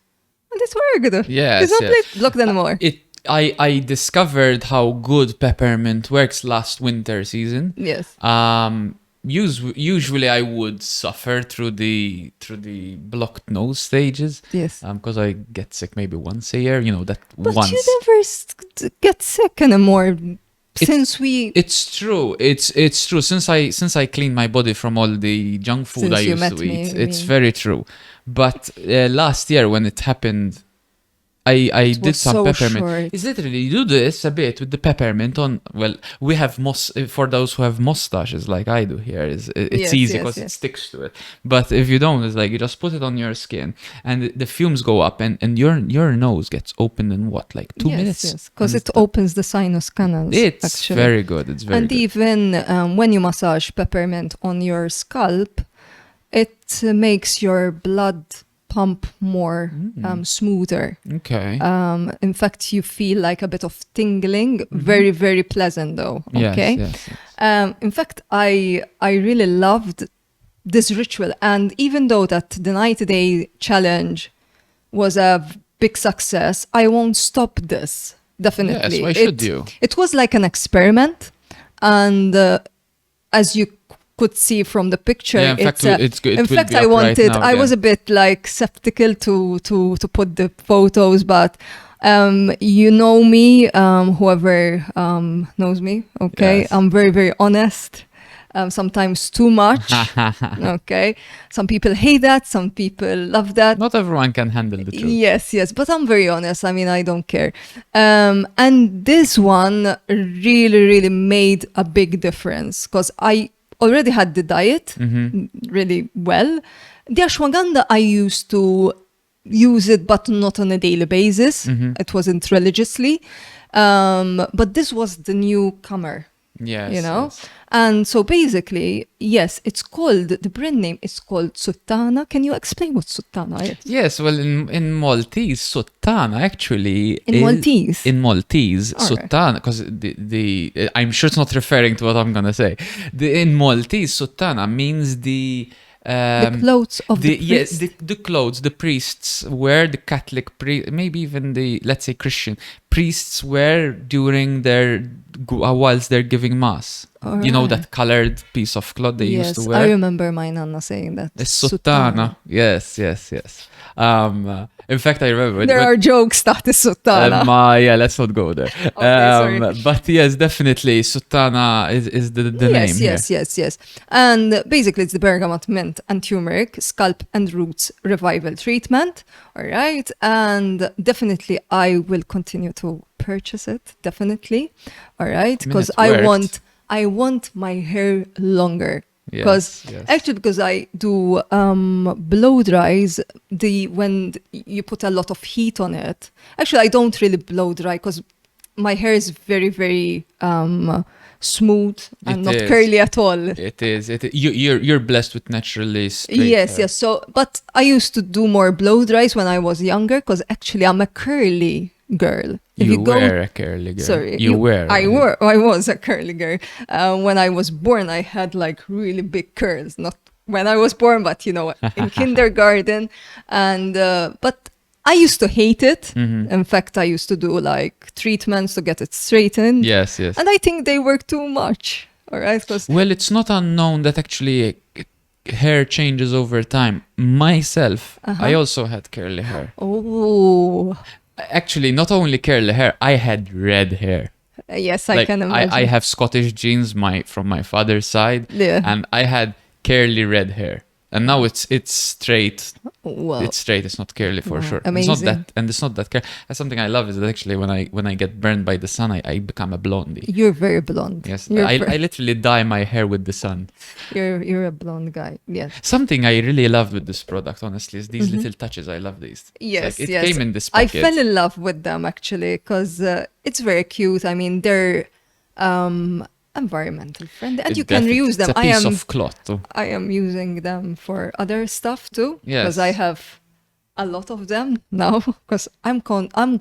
and it worked. Yes, It's not yes. like blocked anymore. I discovered how good peppermint works last winter season. Yes. Usually I would suffer through the blocked nose stages. Yes. Because I get sick maybe once a year. That But once. you never get sick anymore since we. It's true. It's true. Since I cleaned my body from all the junk food Since I you used met to me, eat, I it's mean. very true. But last year when it happened, I did was some so peppermint. short. It's literally you do this a bit with the peppermint on. Well, we have for those who have mustaches like I do here. It's Yes, easy yes, because it yes. sticks to it. But if you don't, it's like you just put it on your skin and the fumes go up and your nose gets opened in what, like 2 minutes? Yes, because And it opens the sinus canals. it's actually. very good. It's very And good. even when you massage peppermint on your scalp, it makes your blood pump more smoother. Okay. In fact, you feel like a bit of tingling. Very, very pleasant though. Okay. Yes, yes. In fact, I really loved this ritual, and even though that the 90-day challenge was a big success, I won't stop this. Definitely. Yes, why should you? It was like an experiment, and as you could see from the picture, Yeah, in fact, it's good. In fact, I wanted. I was a bit like skeptical to put the photos, but you know me. Whoever knows me, okay, Yes. I'm very, very honest. Sometimes too much. Okay, some people hate that. Some people love that. Not everyone can handle the truth. Yes, yes, but I'm very honest. I mean, I don't care. And this one really, really made a big difference because I already had the diet really well. The ashwagandha, I used to use it, but not on a daily basis. It wasn't religiously. But this was the newcomer. Yes, You know? yes. And so basically, yes, it's called, the brand name is called Suttana. Can you explain what Suttana is? Yes, well, in Maltese, Suttana actually In Maltese? In Maltese, All right. Suttana, because the I'm sure it's not referring to what I'm gonna say. In Maltese, Suttana means the clothes of the yes, priest. the clothes the priests wear, the Catholic maybe even the, let's say, Christian priests wear during their whilst they're giving mass. You know, Alright. that colored piece of cloth they used to Yes, wear. I remember my nana saying that. It's Suttana. Yes, yes, yes. In fact, I remember. There are jokes that is Suttana. Yeah, let's not go there. sorry. But yes, definitely, Suttana is the yes, name yes, here. yes, yes. And basically, it's the bergamot, mint, and turmeric scalp and roots revival treatment. All right, and definitely, I will continue to purchase it. Definitely, all right, because it I worked. want my hair longer. Yes, Because yes. actually, because I do blow dries, when you put a lot of heat on it. Actually, I don't really blow dry because my hair is very, very smooth and It not is. curly at all. It is. You're blessed with naturally straight Yes, hair. yes. So, but I used to do more blow dries when I was younger because actually I'm a curly girl. You were a curly girl. Sorry, You were. I was a curly girl. When I was born, I had like really big curls. Not when I was born, but you know, in kindergarten. And but I used to hate it. In fact, I used to do like treatments to get it straightened. Yes, yes. And I think they work too much. All right, because Well, it's not unknown that actually hair changes over time. Myself, I also had curly hair. oh Actually, not only curly hair, I had red hair. yes, I can imagine. I have Scottish genes from my father's side, Yeah. and I had curly red hair. And now it's straight. Well, It's straight. It's not curly for Wow, sure. amazing. It's not that, and it's not that curly. That's something I love. Is that actually when I get burned by the sun, I become a blondie. you're very blonde. Yes, You're, I literally dye my hair with the sun. you're a blonde guy. Yes. Something I really love with this product, honestly, is these little touches. I love these. It's Yes, like, it yes. came in this I packet. fell in love with them actually because it's very cute. I mean, they're environmental friendly, and you can reuse them. It's a piece of cloth. Too. I am using them for other stuff too Yes. because I have a lot of them now because I'm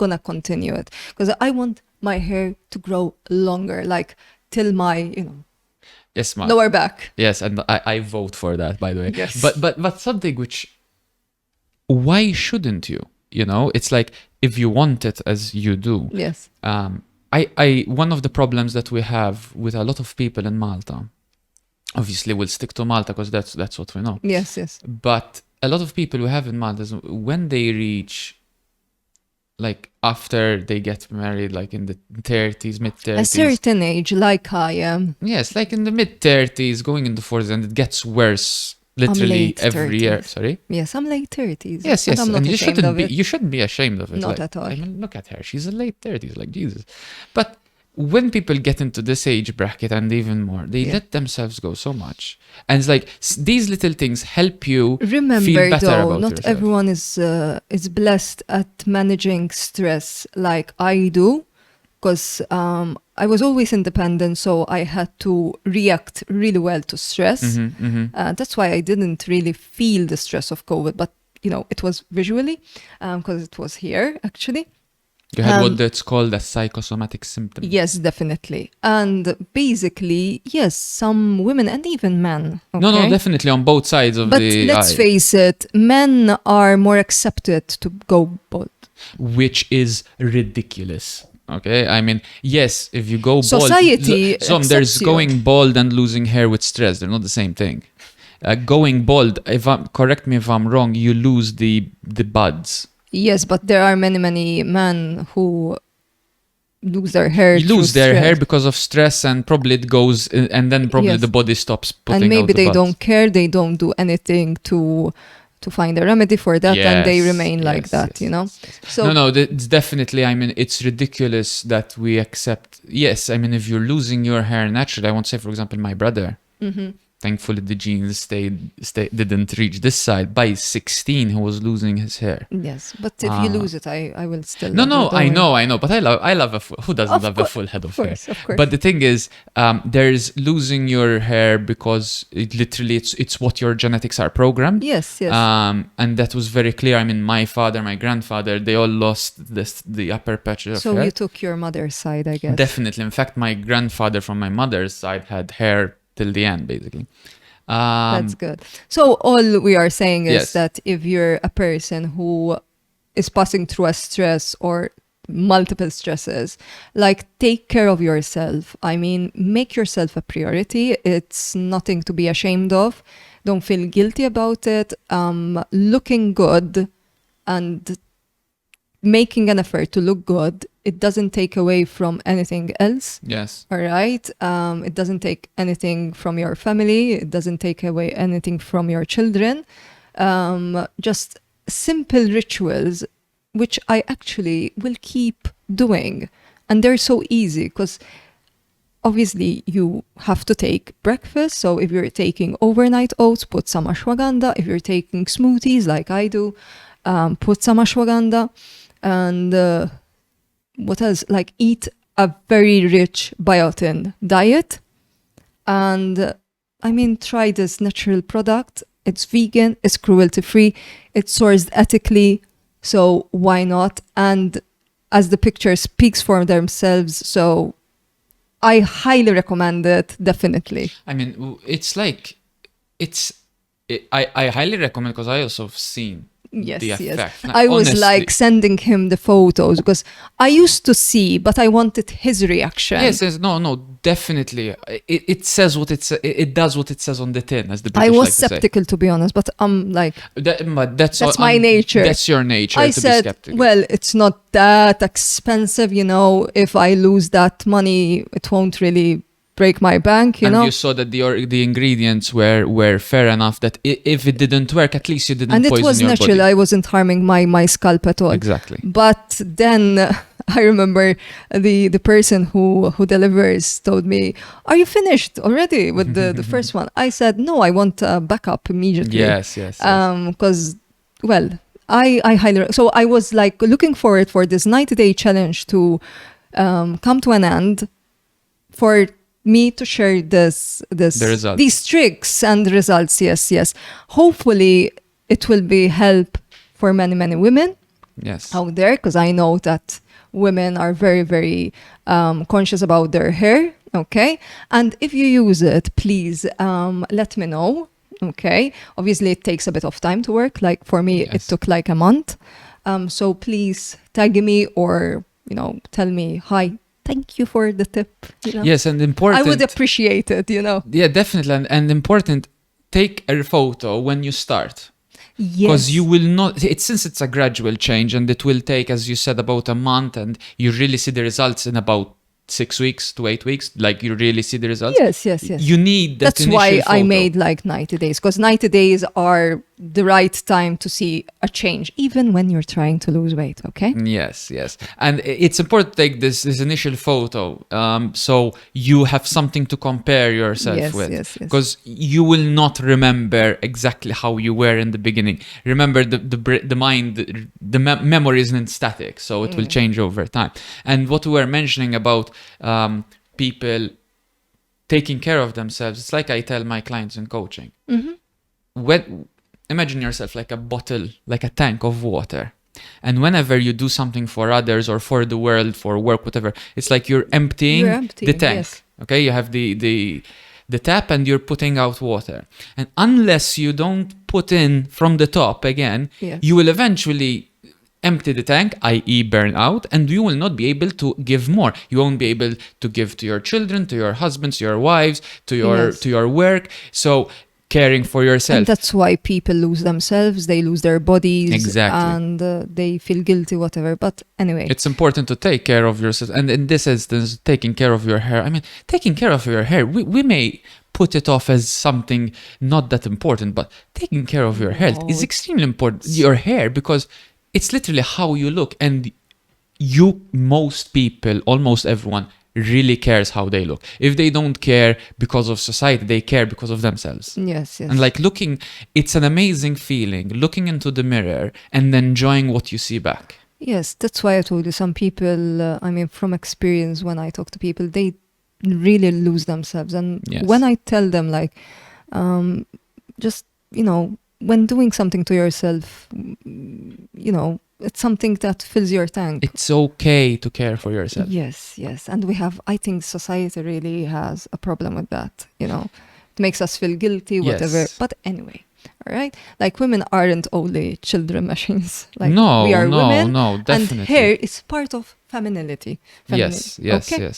gonna continue it because I want my hair to grow longer, like till my Yes, ma. lower back. Yes, and I vote for that, by the way. Yes. But something which, why shouldn't you? You know, it's like if you want it as you do. Yes. I one of the problems that we have with a lot of people in Malta, obviously we'll stick to Malta because that's what we know. Yes. Yes. But a lot of people we have in Malta is when they reach, like after they get married, like in the 30s, mid 30s. A certain age, like I am. Yes, like in the mid 30s, going into 40s, and it gets worse literally late every year. 30s. Sorry. Yes, I'm late 30s. Yes, And I'm not and you ashamed shouldn't of be. it. You shouldn't be ashamed of it. Not at all. I mean, look at her. She's in late 30s, like Jesus. But when people get into this age bracket and even more, they let themselves go so much, and it's like these little things help you Remember, feel better though, about not yourself. everyone is blessed at managing stress like I do, because I was always independent, so I had to react really well to stress. That's why I didn't really feel the stress of COVID, but it was visually, because it was here actually. You had what that's called a psychosomatic symptom. Yes, definitely. And basically, yes, some women and even men. Okay? No, definitely on both sides of but the let's face it, men are more accepted to go bald. which is ridiculous. Okay, I mean, yes, if you go bald, Society so there's accepts you. going bald and losing hair with stress. They're not the same thing. Going bald, correct me if I'm wrong, you lose the buds. Yes, but there are many men who lose their hair. You lose through their hair stress. because of stress, and probably it goes, and then probably Yes. the body stops putting And maybe out the they buds. don't care. They don't do anything to find a remedy for that, and they remain like that. Yes. So No, it's definitely, I mean, it's ridiculous that we accept. Yes, I mean, if you're losing your hair naturally, I won't say, for example, my brother. Thankfully, the genes didn't reach this side. By 16, he was losing his hair. yes, but if you lose it, I will still. No, love it, I don't worry. know. But I love a full. Who doesn't Of love a full head of hair? Of course. But the thing is, there's losing your hair because it literally it's what your genetics are programmed. Yes. And that was very clear. I mean, my father, my grandfather, they all lost the upper patch of So hair. you took your mother's side, I guess. Definitely. In fact, my grandfather from my mother's side had hair till the end, basically. That's good. So all we are saying is Yes. that if you're a person who is passing through a stress or multiple stresses, like take care of yourself. I mean, make yourself a priority. It's nothing to be ashamed of. Don't feel guilty about it. Looking good and making an effort to look good, it doesn't take away from anything else. Yes. All right. It doesn't take anything from your family. It doesn't take away anything from your children. Just simple rituals, which I actually will keep doing. And they're so easy because obviously you have to take breakfast. So if you're taking overnight oats, put some ashwagandha. If you're taking smoothies like I do, put some ashwagandha. And what else? Like eat a very rich biotin diet. And I mean, try this natural product. It's vegan, it's cruelty free, it's sourced ethically. So why not? And as the picture speaks for themselves, so I highly recommend it, definitely. I mean, I highly recommend because I also have seen Yes, the yes. effect. Now, I was honestly- like sending him the photos because I used to see, but I wanted his reaction. Yes, no, definitely. It says what it does what it says on the tin, as the British I was like to say. skeptical, to be honest, but I'm like, But that's my nature. That's your nature I to be said, skeptical. well, it's not that expensive, if I lose that money, it won't really break my bank, and you saw that the ingredients were fair enough that if it didn't work, at least you didn't And poison it was your natural. body. I wasn't harming my scalp at all. Exactly. But then I remember the person who delivers told me, "Are you finished already with the first one?" I said, "No, I want a backup immediately." Yes. Because, well, I highly... So I was like looking forward for this 90-day challenge to come to an end, for me to share The results. these tricks and results. Yes. Hopefully it will be help for many women Yes. out there, because I know that women are very, very conscious about their hair. Okay. And if you use it, please let me know. Okay. Obviously it takes a bit of time to work. Like for me, it Yes. took like a month. So please tag me or, tell me, hi, thank you for the tip. Yes, and important. I would appreciate it, Yeah, definitely, and important. Take a photo when you start. Because Yes. you will not, since it's a gradual change and it will take, as you said, about a month, and you really see the results in about 6 weeks to 8 weeks, like you really see the results. Yes. You need that. That's why initial I photo. made like 90 days, because 90 days are the right time to see a change, even when you're trying to lose weight, okay? Yes. And it's important to take this initial photo, so you have something to compare yourself Yes, with. yes. Because you will not remember exactly how you were in the beginning. Remember, the mind, memory isn't static, so it will change over time. And what we were mentioning about people taking care of themselves, it's like I tell my clients in coaching. Imagine yourself like a bottle, like a tank of water. And whenever you do something for others or for the world, for work, whatever, it's like you're emptying the tank. Yes. Okay, you have the tap and you're putting out water. And unless you don't put in from the top again, Yes. you will eventually empty the tank, i.e. burn out, and you will not be able to give more. You won't be able to give to your children, to your husbands, to your wives, to your work. So caring for yourself. And that's why people lose themselves, they lose their bodies. Exactly. And they feel guilty, whatever. But anyway. It's important to take care of yourself. And in this instance, taking care of your hair. I mean, taking care of your hair, we may put it off as something not that important, but taking care of your health is extremely important. Your hair, because it's literally how you look. And most people, almost everyone, really cares how they look. If they don't care because of society, they care because of themselves. Yes. And like it's an amazing feeling, looking into the mirror and enjoying what you see back. Yes, that's why I told you some people, from experience, when I talk to people, they really lose themselves. And when I tell them, like, just, when doing something to yourself, it's something that fills your tank. It's okay to care for yourself. Yes. And I think society really has a problem with that, It makes us feel guilty, whatever. Yes. But anyway, all right? Like, women aren't only children machines. Like, No, we are women. No, definitely. And hair is part of femininity. Yes. Okay?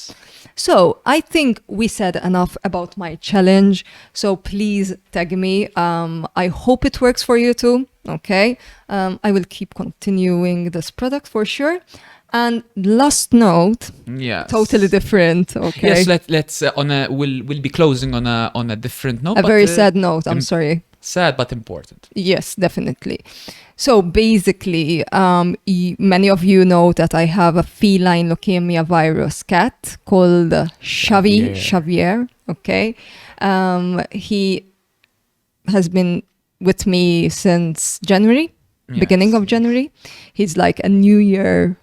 So I think we said enough about my challenge. So please tag me. I hope it works for you too. Okay. I will keep continuing this product for sure. And last note, totally different. Okay. Yes, let's we'll be closing on a different note. A very sad note. I'm sorry. Sad but important. Yes, definitely. So basically, many of you know that I have a feline leukemia virus cat called Xavier. Okay. He has been with me since January, beginning of January. He's like a New Year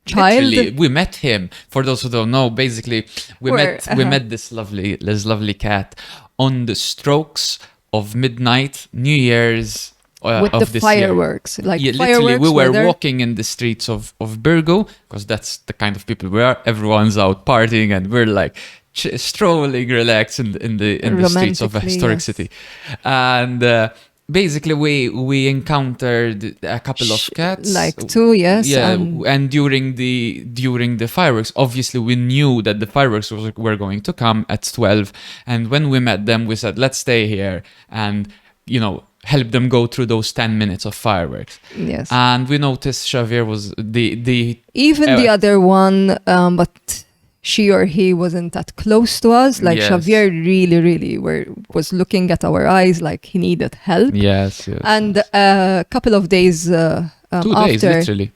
child. Literally, we met him. For those who don't know, basically, we met this lovely cat on the strokes of midnight, New Year's. With of the this fireworks, year. like literally, fireworks. we were walking in the streets of Burgo, because that's the kind of people we are. Everyone's out partying, and we're like strolling, relaxed in the streets of a historic city. And basically, we encountered a couple of cats, like two, yes. Yeah, and during the fireworks, obviously we knew that the fireworks were going to come at 12, and when we met them, we said, let's stay here and help them go through those 10 minutes of fireworks. Yes. And we noticed Xavier was the other one, but she or he wasn't that close to us. Like, Xavier really was looking at our eyes like he needed help. Yes. And a couple of days 2 after, days literally,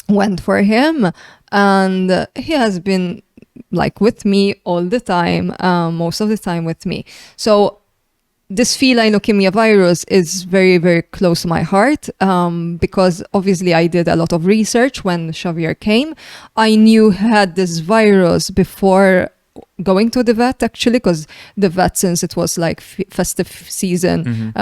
went for him, and he has been like with me all the time, most of the time with me. So this feline leukemia virus is very, very close to my heart, because obviously I did a lot of research when Xavier came. I knew he had this virus before going to the vet, actually, because the vet, since it was like festive season,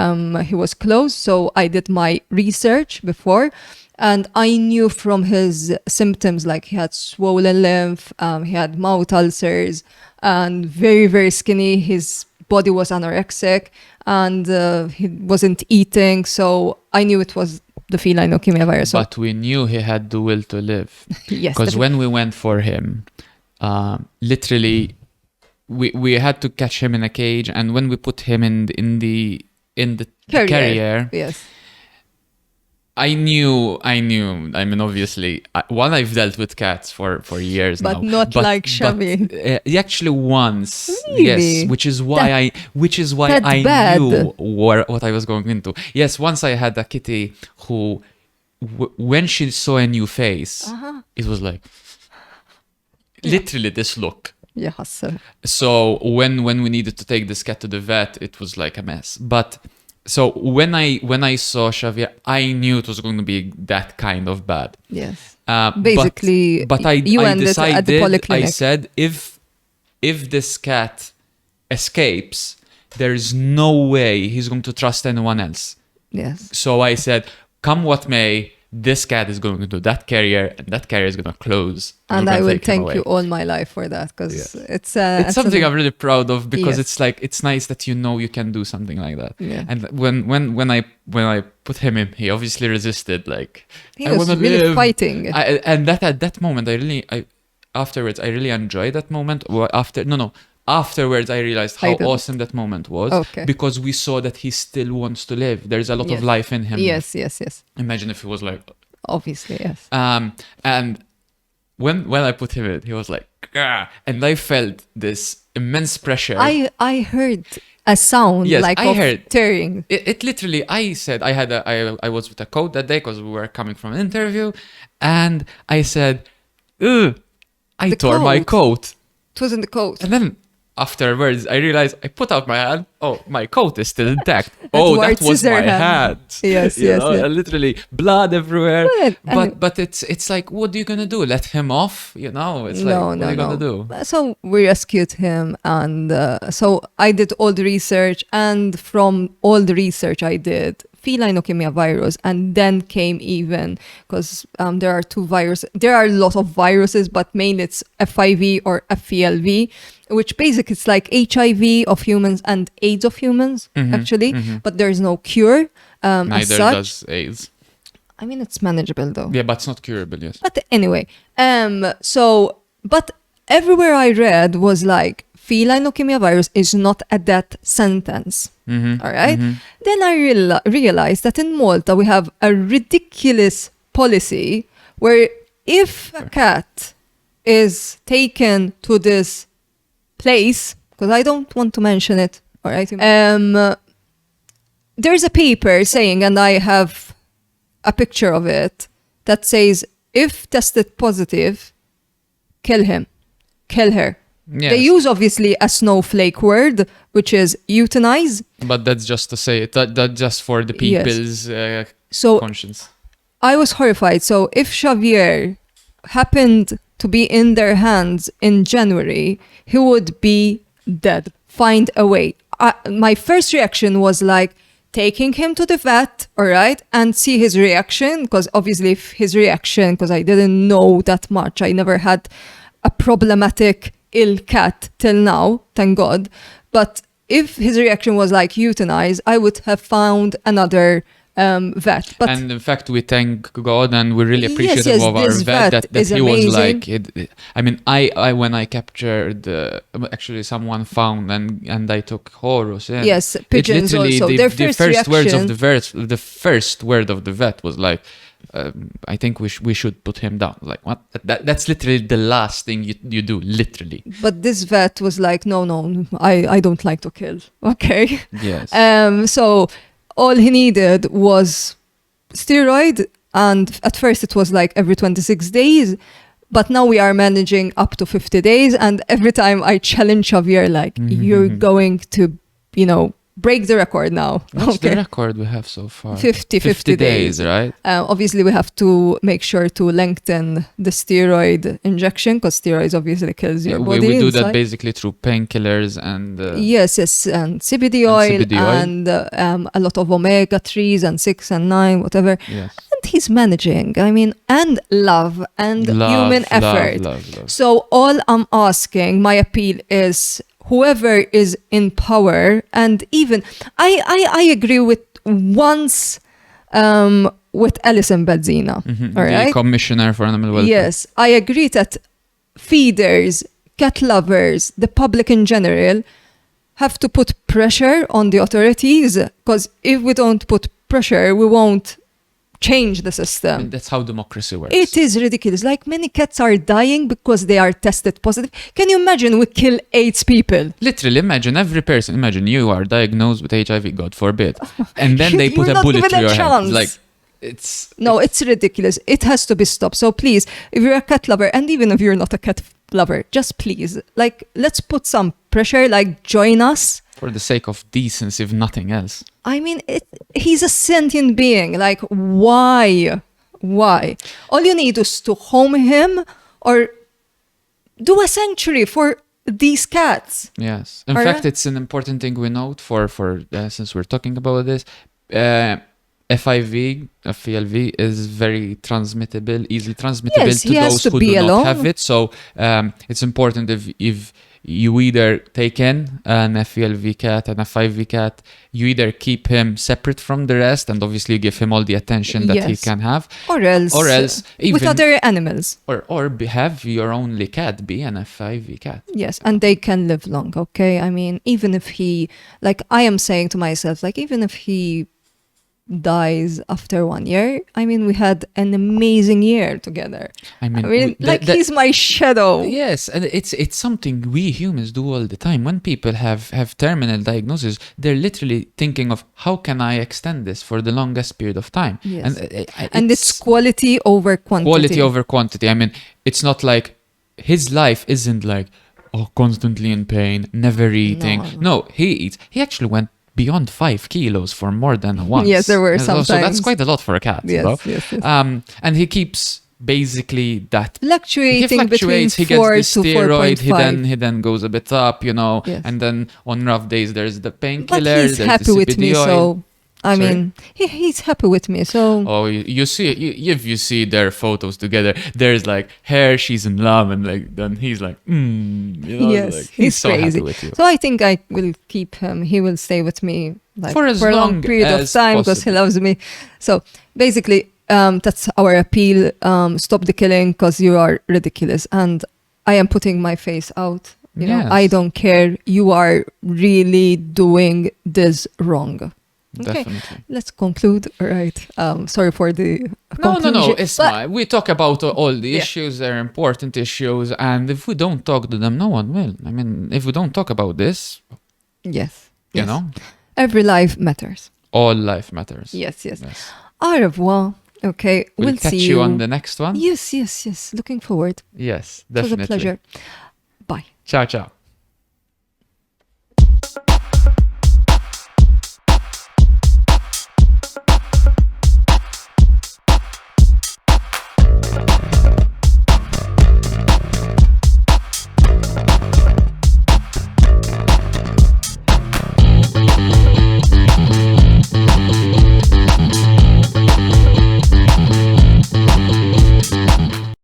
he was closed. So I did my research before, and I knew from his symptoms, like he had swollen lymph, he had mouth ulcers, and very, very skinny. His body was anorexic, and he wasn't eating. So I knew it was the feline leukemia virus. But we knew he had the will to live. Yes. Because when we went for him, literally, we had to catch him in a cage, and when we put him in the carrier, yes, I knew. I mean, obviously, I've dealt with cats for years But now. not like Xavi. Actually, once, Really? yes, which is why that's I bad. knew what I was going into. Yes, once I had a kitty who, when she saw a new face, it was like literally this look. Yeah, hustle. So when we needed to take this cat to the vet, it was like a mess. But so when I saw Xavier, I knew it was going to be that kind of bad. Yes. Basically, but I ended decided. at the polyclinic. I said if this cat escapes, there is no way he's going to trust anyone else. Yes. So I said, come what may, this cat is going to that carrier, and that carrier is going to close. And I will thank you all my life for that, because it's something I'm really proud of, because Yes. it's nice that you can do something like that. Yeah. And when I put him in, he obviously resisted. Like, He I was wanna really live. fighting. And that at that moment, afterwards I really enjoyed that moment. Well, afterwards I realized how awesome that moment was, because we saw that he still wants to live. There's a lot of life in him. Yes. Imagine if he was like, Obviously, yes. and when I put him in, he was like, "Gah," and I felt this immense pressure. I heard a sound of tearing. It literally. I said I was with a coat that day because we were coming from an interview, and I said, "Ugh, I tore my coat." It was in the coat. And then afterwards, I realized I put out my hand. Oh, my coat is still intact. That was my hand. Yes. Literally blood everywhere. Well, but it's like, what are you gonna do? Let him off? It's like, what are you gonna do? So we rescued him, and so I did all the research, and from all the research I did, feline leukemia virus, and then came even, because there are two viruses. There are a lot of viruses, but mainly it's FIV or FELV, which basically it's like HIV of humans and AIDS of humans, actually, but there's no cure. Neither does AIDS. I mean, it's manageable though. Yeah, but it's not curable, yes. But anyway, but everywhere I read was like, feline leukemia virus is not a death sentence. All right. Then I realized that in Malta we have a ridiculous policy where if a cat is taken to this place, because I don't want to mention it, all right, there's a paper saying, and I have a picture of it, that says if tested positive, kill him, kill her. Yes. They use obviously a snowflake word, which is euthanize. But that's just to say it, that just for the people's conscience. I was horrified. So if Xavier happened to be in their hands in January, he would be dead. Find a way. My first reaction was like taking him to the vet, all right, and see his reaction. Because obviously if his reaction, because I didn't know that much, I never had a problematic ill cat till now, thank God. But if his reaction was like euthanize, I would have found another vet. But and in fact, we thank God and we're really appreciative of our this vet that he amazing. was like. I mean, I when I captured, actually someone found and I took Horus. Yeah. Yes, pigeons also. The Their first first words of reaction- the first word of the vet was like, I think we should put him down. Like, what? That's literally the last thing you do, literally. But this vet was like, no, I don't like to kill. Okay. Yes. So all he needed was steroid, and at first it was like every 26 days, but now we are managing up to 50 days, and every time I challenge Xavier, like, you're going to, break the record now. What's the record we have so far? 50 days, right? Obviously, we have to make sure to lengthen the steroid injection, because steroids obviously kills your body. We do inside. that basically through painkillers and... yes, and CBD oil and a lot of omega-3s and 6 and 9, whatever. Yes. And he's managing, and love and human effort. Love. So all I'm asking, my appeal is, whoever is in power, and even I agree with once with Alison Benzina, all right? The Commissioner for Animal Welfare. Yes, I agree that feeders, cat lovers, the public in general have to put pressure on the authorities, because if we don't put pressure, we won't change the system. And that's how democracy works. It is ridiculous. Like, many cats are dying because they are tested positive. Can you imagine we kill AIDS people? Literally, imagine you are diagnosed with HIV, God forbid, and then they put You're a not bullet given to a your head. chance. Like, it's ridiculous. It has to be stopped. So please, if you're a cat lover, and even if you're not a cat lover, just please, like, let's put some pressure, like, join us. for the sake of decency, if nothing else. I mean, he's a sentient being. Like, why? Why? All you need is to home him or do a sanctuary for these cats. Yes. In All fact, right. it's an important thing we note for since we're talking about this. FIV is very transmittable, easily transmittable Yes, to he has those to who be do alone. not have it. So it's important if you either take in an FELV cat and a 5V cat, you either keep him separate from the rest and obviously give him all the attention that he Yes. can have. Or else even with other animals. have your only cat be an F5V cat. Yes, and they can live long, okay? I mean, even if he, like, I am saying to myself, like, even if he dies after 1 year, I mean, we had an amazing year together. I mean, he's my shadow. Yes, and it's something we humans do all the time. When people have terminal diagnosis, they're literally thinking of how can I extend this for the longest period of time. Yes. And And it's quality over quantity. quality over quantity. I mean, it's not like his life isn't like, oh, constantly in pain, never eating. No, he eats. He actually went beyond 5 kilos for more than once. Yes, there were So sometimes. that's quite a lot for a cat. Yes, though. yes. And he keeps basically that. Fluctuating between he 4 gets to the steroid, 4.5. he then goes a bit up, Yes. and then on rough days there's the But painkiller. he's there's happy the with me, CBD oil. so I Sorry? mean, he's happy with me, so Oh, you see, if you see their photos together, there's like her, she's in love, and like then he's like, yes, like, he's so crazy. happy with you. So I think I will keep him. He will stay with me like, For as a long long period of as time because he possible. loves me. So basically, that's our appeal. Stop the killing because you are ridiculous, and I am putting my face out. You know, Yes. I don't care. You are really doing this wrong. Okay, Definitely. let's conclude. All right. Sorry for the No, conclusion. it's but- fine. We talk about all the Yeah. issues, they're important issues, and if we don't talk to them, no one will. I mean, if we don't talk about this, Yes. you yes. know, Every life matters. all life matters. Yes, yes. Yes. Au revoir. Okay, We'll we'll catch see you on the next one. Yes, yes, yes. Looking forward. Yes, It was definitely. a pleasure. Bye. Ciao, ciao.